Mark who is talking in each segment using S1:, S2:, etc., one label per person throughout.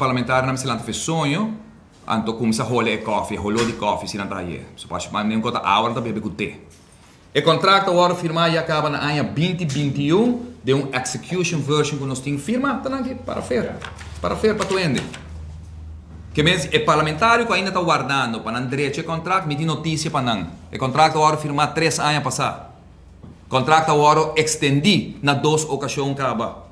S1: parlamentar na silanta fez sonho, anto começa a rolar coffee, rolou de coffee silanta aí. So pode mas nem conta a hora da bebe com té. O contrato agora firmar e acaba na ano 2021 de execution version que nós temos firma, tá aqui para para tu ende. Que mesmo é parlamentário que ainda está guardando para não direito o contrato, me dá notícia para não. O contrato agora firmar 3 anos passado. O contrato agora extendi na 2 ocasiões acaba.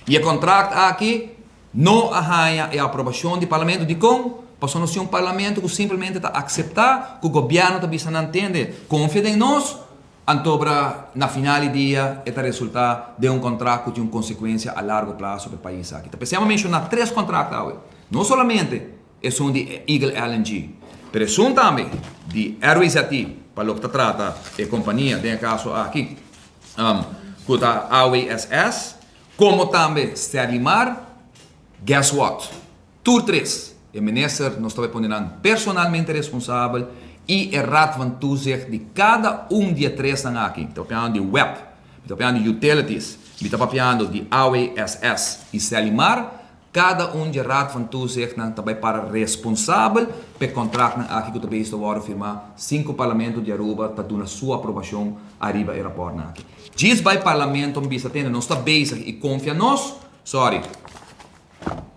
S1: E o contrato aqui não arranha a aprovação do parlamento de com, passou um parlamento que simplesmente está aceitar, que o governo está não entende, confia em nós, antobra na final do dia é o resultado de contrato que tem uma consequência a largo prazo para o país aqui. Então, precisamos mencionar 3 contratos, não somente é um de Eagle LNG, mas é também de RWZT, para o que trata a companhia, no caso aqui, que está AWSS, como também Sterimar. Guess what? Tur 3. O ministro nós está ponendo personalmente responsável e é rat van toezicht de cada dia 3 aqui. Está falando de web, está falando de utilities, está falando de AWSS e Sterimar. Cada de rat van toezicht também para responsável pelo contrato aqui que também está a firmar 5 parlamentos de Aruba para dar sua aprovação arriba e rapport aqui. Diz vai parlamento bisa tendo não está basic e confia nós, sorry.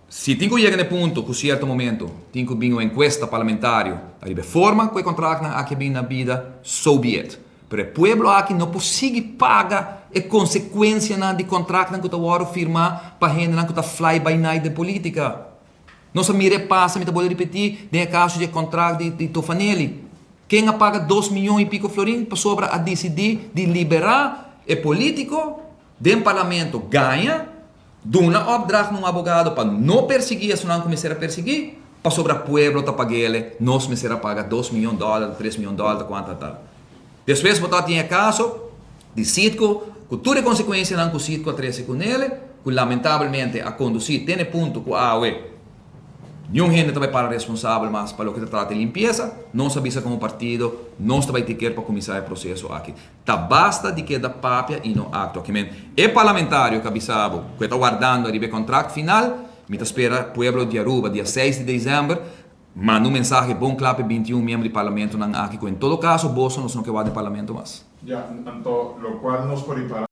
S1: Se tem que chegar no ponto que a certo momento tem que vir uma encuesta parlamentar arriba forma que o contrato aqui bem na vida, so be it. Pero o povo aqui não consegue pagar a consequência de contrato que está firmar para gente que está fly by night de política. Não se mire passa, me vou repetir, no caso de contrato de Tofanelli. Quem paga 2 milhões e pico florim para sobra a decidir de liberar o político do parlamento ganha, dá uma opdracht num advogado para não perseguir, se não começar a perseguir, para sobra o povo para pagar ele, nós começar a pagar 2 milhões de dólares, 3 milhões de dólares, quanto tal. Depois, botar tinha caso de Citco, que toda a consequência não que o Citco atrese com ele, que lamentavelmente a conduzir tem ponto que a AOE, nenhum gente também para responsável, mas para o que trata de limpeza, não se avisa como partido, não está vai ter que para começar o processo aqui. Tá basta de que da papia e não acto aqui. É parlamentário que avisava, que está guardando o contrato final, me espera o povo de Aruba, dia 6 de dezembro, manda mensagem bom claro 21 membros do parlamento aqui, que em todo caso, Bolsonaro não que vai do parlamento mais.
S2: Ya, lo cual nos prepara